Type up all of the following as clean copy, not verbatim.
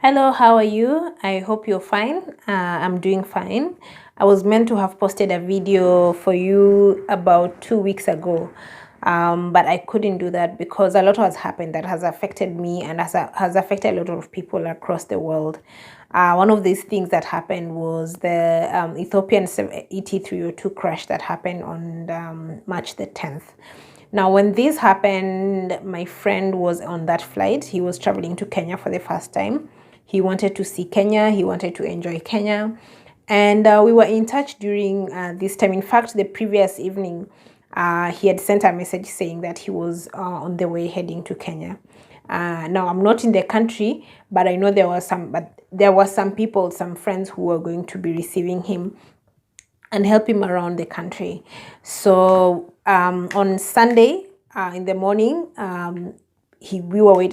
Hello, how are you? I hope you're fine. I'm doing fine. I was meant to have posted a video for you about 2 weeks ago, but I couldn't do that because a lot has happened that has affected me and has affected a lot of people across the world. One of these things that happened was the Ethiopian ET302 crash that happened on March the 10th. Now, when this happened, my friend was on that flight. He was traveling to Kenya for the first time. He wanted to see Kenya. He wanted to enjoy Kenya. And we were in touch during this time. In fact, the previous evening, he had sent a message saying that he was on the way heading to Kenya. Now, I'm not in the country, but I know there were some people, some friends who were going to be receiving him and help him around the country. So on Sunday in the morning,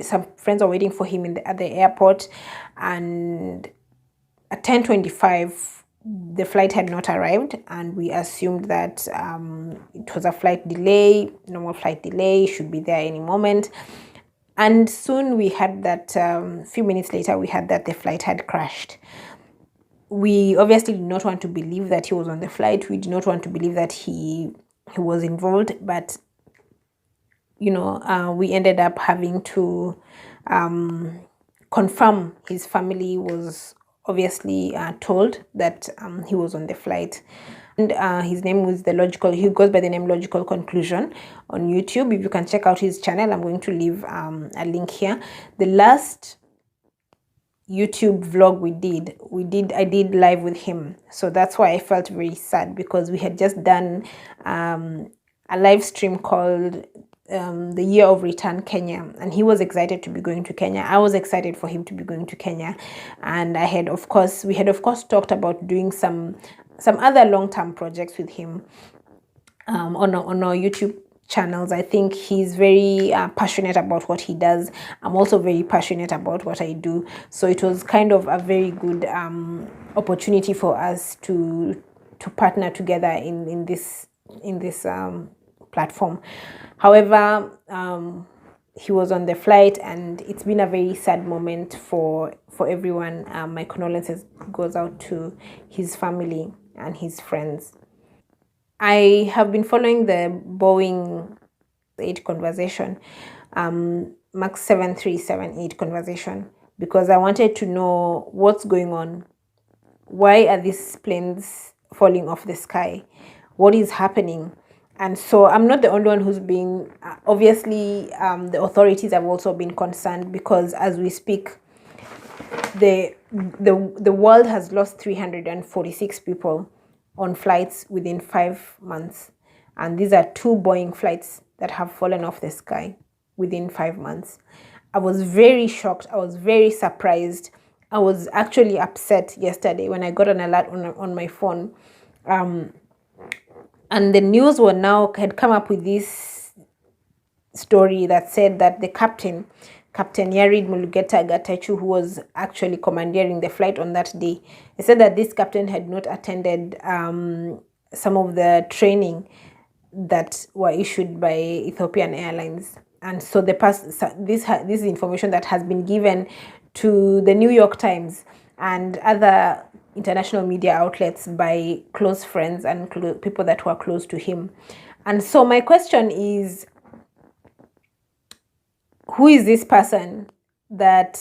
some friends were waiting for him at the airport, and at 10:25 the flight had not arrived, and we assumed that it was a flight delay, normal flight delay, should be there any moment. And soon we had that, few minutes later, we had that the flight had crashed. We obviously did not want to believe that he was on the flight. We did not want to believe that he was involved, but we ended up having to confirm. His family was obviously told that he was on the flight. And his name was he goes by the name Logical Conclusion on YouTube. If you can check out his channel, I'm going to leave a link here. The last YouTube vlog I did live with him, so that's why I felt very sad, because we had just done a live stream called the Year of Return Kenya, and he was excited to be going to Kenya. I was excited for him to be going to Kenya, and we had of course talked about doing some other long-term projects with him on our YouTube channels. I think he's very passionate about what he does. I'm also very passionate about what I do, so it was kind of a very good opportunity for us to partner together in this platform. However, he was on the flight, and it's been a very sad moment for everyone. My condolences goes out to his family and his friends. I have been following the Boeing 8 conversation, Max 7378 conversation, because I wanted to know what's going on. Why are these planes falling off the sky? What is happening? And so I'm not the only one who's being, obviously, the authorities have also been concerned, because as we speak, the world has lost 346 people on flights within 5 months. And these are 2 Boeing flights that have fallen off the sky within 5 months. I was very shocked. I was very surprised. I was actually upset yesterday when I got an alert on my phone. And the news had come up with this story that said that the Captain Yarid Mulugeta Gatachu, who was actually commandeering the flight on that day, he said that this captain had not attended some of the training that were issued by Ethiopian Airlines. And so this is information that has been given to the New York Times and other international media outlets by close friends and people that were close to him. And so my question is, who is this person that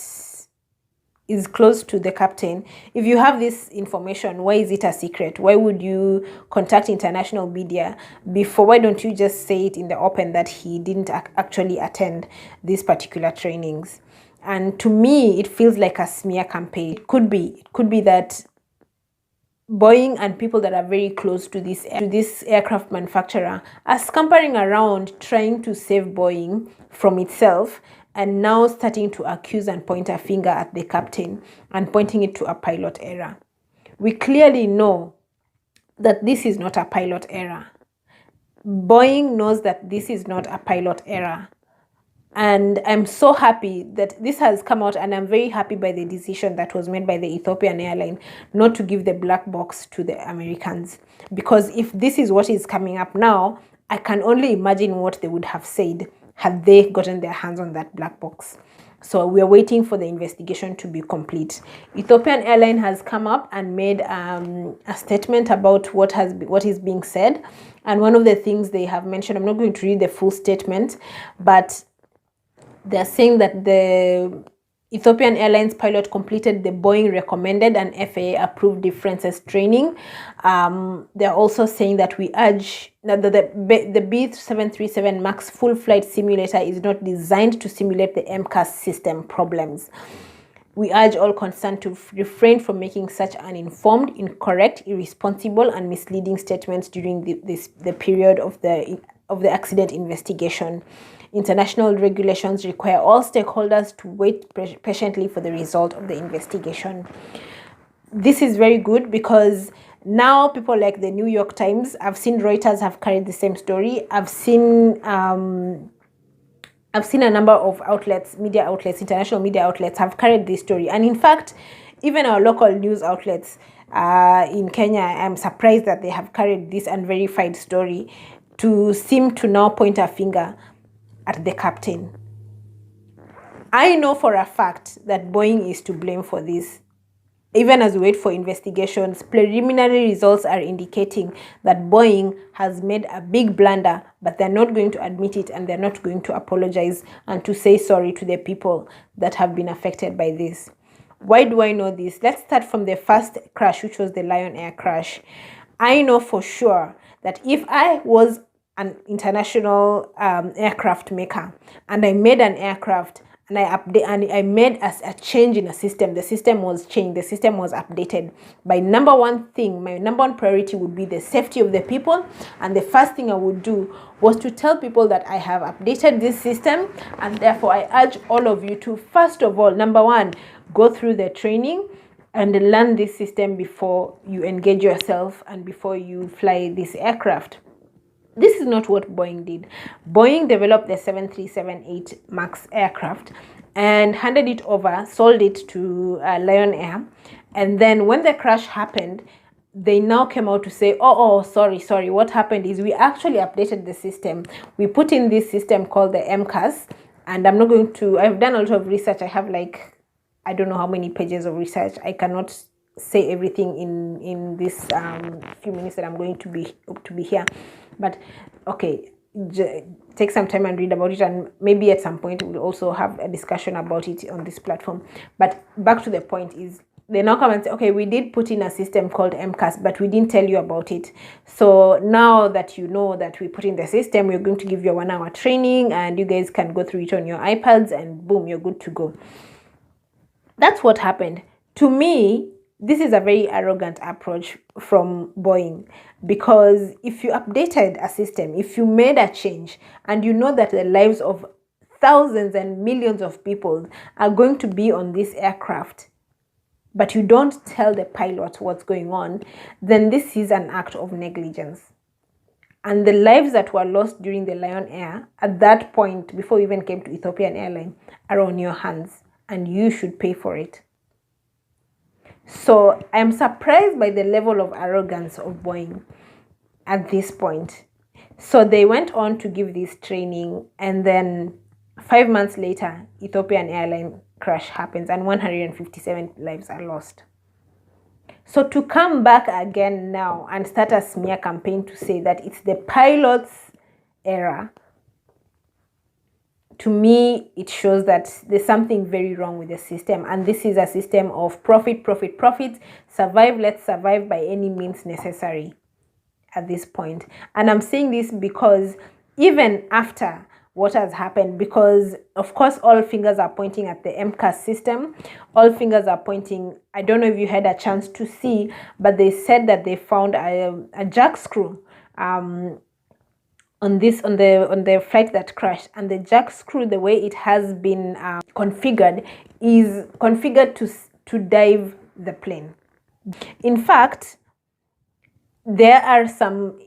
is close to the captain? If you have this information, why is it a secret? Why would you contact international media before? Why don't you just say it in the open that he didn't actually attend these particular trainings? And to me, it feels like a smear campaign. It could be that Boeing and people that are very close to this aircraft manufacturer are scampering around trying to save Boeing from itself, and now starting to accuse and point a finger at the captain and pointing it to a pilot error. We clearly know that this is not a pilot error. Boeing knows that this is not a pilot error. And I'm so happy that this has come out, and I'm very happy by the decision that was made by the Ethiopian airline not to give the black box to the Americans. Because if this is what is coming up now, I can only imagine what they would have said had they gotten their hands on that black box. So we're waiting for the investigation to be complete. Ethiopian Airlines has come up and made a statement about what is being said. And one of the things they have mentioned, I'm not going to read the full statement, but they're saying that the Ethiopian Airlines pilot completed the Boeing recommended and FAA approved differences training. They're also saying that we urge that the B737 MAX full flight simulator is not designed to simulate the MCAS system problems. We urge all concerned to refrain from making such uninformed, incorrect, irresponsible, and misleading statements during the period of the accident investigation. International regulations require all stakeholders to wait patiently for the result of the investigation. This is very good because now people like the New York Times, I've seen Reuters have carried the same story. I've seen a number of outlets, media outlets, international media outlets have carried this story. And in fact, even our local news outlets in Kenya, I'm surprised that they have carried this unverified story to seem to now point a finger at the captain. I know for a fact that Boeing is to blame for this. Even as we wait for investigations, preliminary results are indicating that Boeing has made a big blunder, but they're not going to admit it and they're not going to apologize and to say sorry to the people that have been affected by this. Why do I know this? Let's start from the first crash, which was the Lion Air crash. I know for sure that if I was an international aircraft maker and I made an aircraft and I made a change in a system, the system was changed, the system was updated. My number one priority would be the safety of the people, and the first thing I would do was to tell people that I have updated this system, and therefore I urge all of you to, first of all, number one, go through the training and learn this system before you engage yourself and before you fly this aircraft. This is not what Boeing did. Boeing developed the 737-8 MAX aircraft and handed it over, sold it to Lion Air. And then when the crash happened, they now came out to say, sorry. What happened is we actually updated the system. We put in this system called the MCAS. And I've done a lot of research. I have I don't know how many pages of research. I cannot say everything in this few minutes that I'm going to be here. But okay, take some time and read about it, and maybe at some point we'll also have a discussion about it on this platform. But back to the point is, they now come and say, okay, we did put in a system called MCAS, but we didn't tell you about it. So now that you know that we put in the system, we're going to give you a 1-hour training and you guys can go through it on your iPads and boom, you're good to go. That's what happened. To me, this is a very arrogant approach from Boeing, because if you updated a system, if you made a change and you know that the lives of thousands and millions of people are going to be on this aircraft, but you don't tell the pilot what's going on, then this is an act of negligence. And the lives that were lost during the Lion Air at that point, before we even came to Ethiopian Airlines, are on your hands and you should pay for it. So I'm surprised by the level of arrogance of Boeing at this point. So they went on to give this training, and then 5 months later, Ethiopian Airlines crash happens and 157 lives are lost. So to come back again now and start a smear campaign to say that it's the pilot's error, to me, it shows that there's something very wrong with the system. And this is a system of profit, survive, let's survive by any means necessary at this point. And I'm saying this because even after what has happened, because of course all fingers are pointing at the MCAS system, all fingers are pointing, I don't know if you had a chance to see, but they said that they found a jack screw on the flight that crashed, and the jack screw, the way it has been configured, is configured to dive the plane. In fact, there are some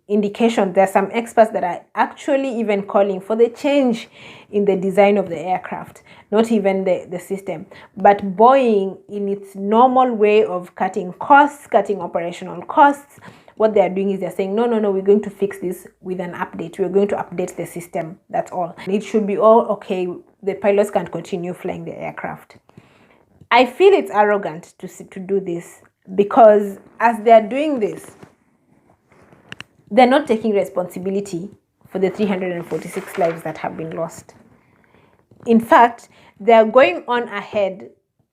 indications, there are some experts that are actually even calling for the change in the design of the aircraft, not even the system. But Boeing, in its normal way of cutting costs, cutting operational costs, what they are doing is they're saying, no, we're going to fix this with an update. We're going to update the system. That's all. It should be all okay. The pilots can continue flying the aircraft. I feel it's arrogant to do this, because as they're doing this, they're not taking responsibility for the 346 lives that have been lost. In fact, they're going on ahead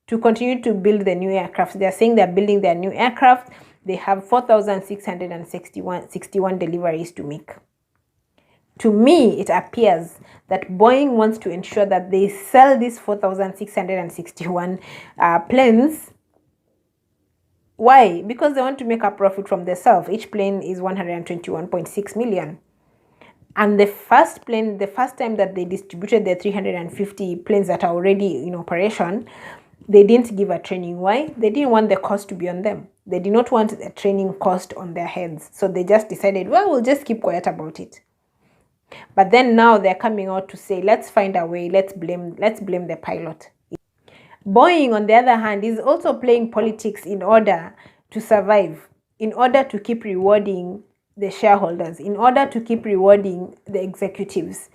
to continue to build the new aircraft. They're saying they're building their new aircraft. They have 4,661 deliveries to make. To me, it appears that Boeing wants to ensure that they sell these 4,661 planes. Why? Because they want to make a profit from themselves. Each plane is 121.6 million. And the first time that they distributed the 350 planes that are already in operation, they didn't give a training. Why? They didn't want the cost to be on them. They did not want a training cost on their heads. So they just decided, well, we'll just keep quiet about it. But then now they're coming out to say, let's find a way, let's blame the pilot. Boeing, on the other hand, is also playing politics in order to survive, in order to keep rewarding the shareholders, in order to keep rewarding the executives.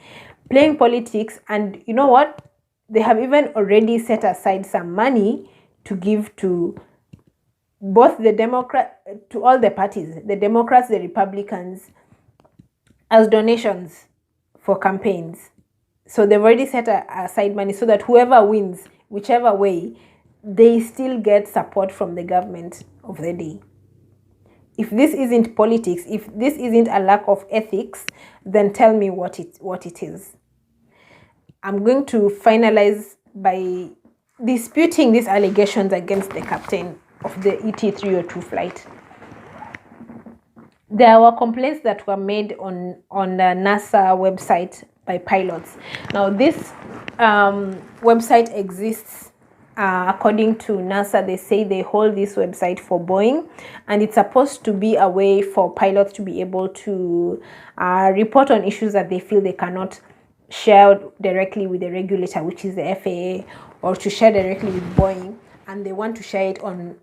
Playing politics, and you know what? They have even already set aside some money to give to both to all the parties, the Democrats, the Republicans, as donations for campaigns. So they've already set aside money so that whoever wins, whichever way, they still get support from the government of the day. If this isn't politics, if this isn't a lack of ethics, then tell me what it is. I'm going to finalize by disputing these allegations against the captain of the ET302 flight. There were complaints that were made on the NASA website by pilots. Now, this website exists according to NASA. They say they hold this website for Boeing, and it's supposed to be a way for pilots to be able to report on issues that they feel they cannot share directly with the regulator, which is the FAA, or to share directly with Boeing, and they want to share it on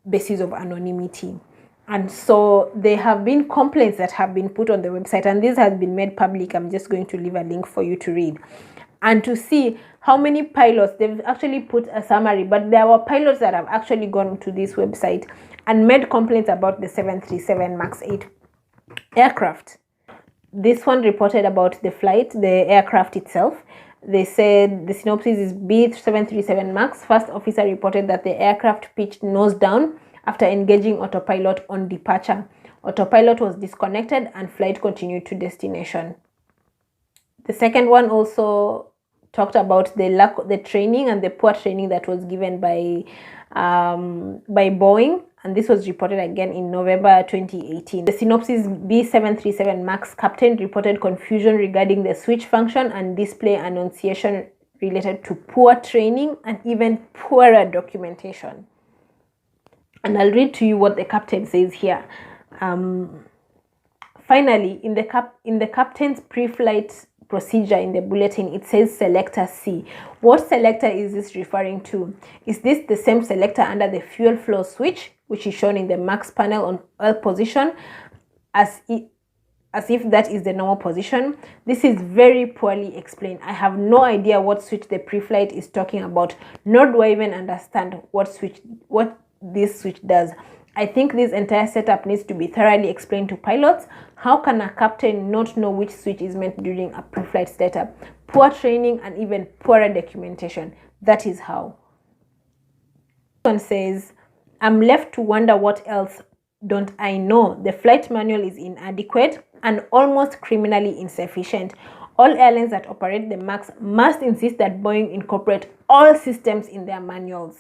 basis of anonymity. And so there have been complaints that have been put on the website, and this has been made public. I'm just going to leave a link for you to read and to see how many pilots. They've actually put a summary, but there were pilots that have actually gone to this website and made complaints about the 737 MAX 8 aircraft. This one reported about the flight, the aircraft itself. They said the synopsis is B737 MAX. First officer reported that the aircraft pitched nose down after engaging autopilot on departure. Autopilot was disconnected and flight continued to destination. The second one also talked about the training and the poor training that was given by Boeing, and this was reported again in November 2018. The synopsis B737 MAX captain reported confusion regarding the switch function and display annunciation related to poor training and even poorer documentation. And I'll read to you what the captain says here. Finally, in the captain's pre-flight procedure in the bulletin, it says selector C. What selector is this referring to? Is this the same selector under the fuel flow switch, which is shown in the MAX panel on oil position, as if that is the normal position? This is very poorly explained. I have no idea what switch the pre-flight is talking about, nor do I even understand what this switch does. I think this entire setup needs to be thoroughly explained to pilots. How can a captain not know which switch is meant during a pre-flight setup? Poor training and even poorer documentation. That is how. One says, I'm left to wonder what else don't I know. The flight manual is inadequate and almost criminally insufficient. All airlines that operate the MAX must insist that Boeing incorporate all systems in their manuals.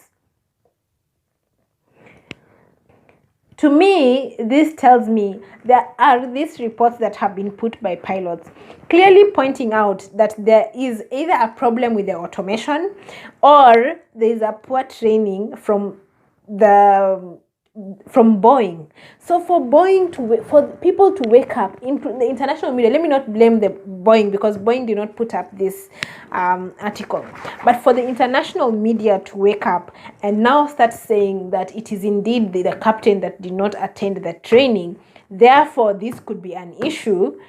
To me, this tells me there are these reports that have been put by pilots clearly pointing out that there is either a problem with the automation or there is a poor training from Boeing. So for people to wake up in the international media, let me not blame the Boeing because Boeing did not put up this article, but for the international media to wake up and now start saying that it is indeed the captain that did not attend the training, Therefore, this could be an issue.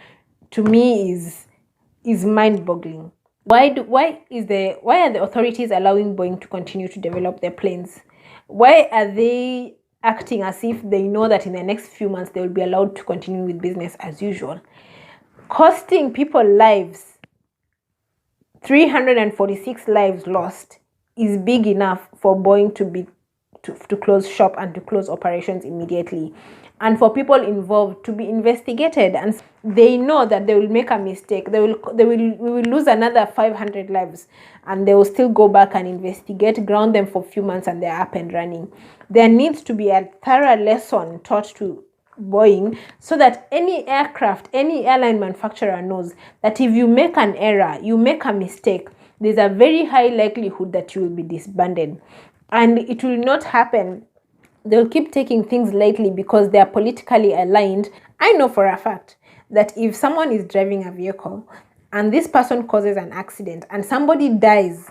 To me, is mind-boggling. Why are the authorities allowing Boeing to continue to develop their planes? Why are they acting as if they know that in the next few months they will be allowed to continue with business as usual? Costing people lives, 346 lives lost, is big enough for Boeing to close shop and to close operations immediately, and for people involved to be investigated. And they know that they will make a mistake. We will lose another 500 lives, and they will still go back and investigate, ground them for a few months, and they're up and running. There needs to be a thorough lesson taught to Boeing, so that any airline manufacturer knows that if you make an error, you make a mistake, there's a very high likelihood that you will be disbanded. And it will not happen. They'll keep taking things lightly because they are politically aligned. I know for a fact that if someone is driving a vehicle and this person causes an accident and somebody dies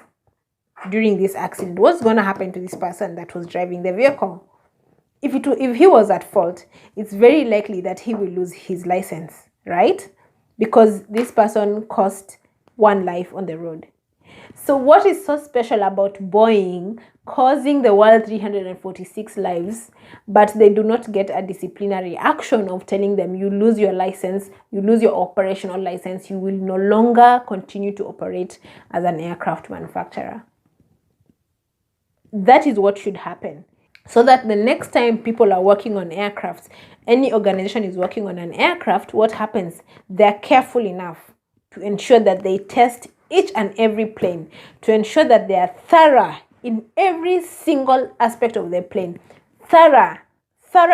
during this accident, what's going to happen to this person that was driving the vehicle? If he was at fault, it's very likely that he will lose his license, right? Because this person cost one life on the road. So what is so special about Boeing causing the world 346 lives, but they do not get a disciplinary action of telling them, you lose your license, you lose your operational license, you will no longer continue to operate as an aircraft manufacturer? That is what should happen. So that the next time people are working on aircrafts, any organization is working on an aircraft, what happens? They're careful enough to ensure that they test each and every plane, to ensure that they are thorough in every single aspect of their plane. Thorough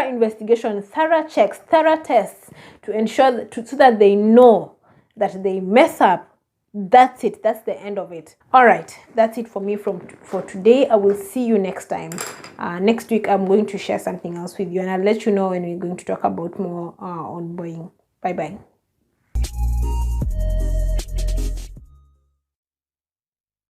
investigation, thorough checks, thorough tests, to ensure so that they know that they mess up. That's it. That's the end of it. All right. That's it for me for today. I will see you next time. Next week, I'm going to share something else with you, and I'll let you know when we're going to talk about more on Boeing. Bye-bye.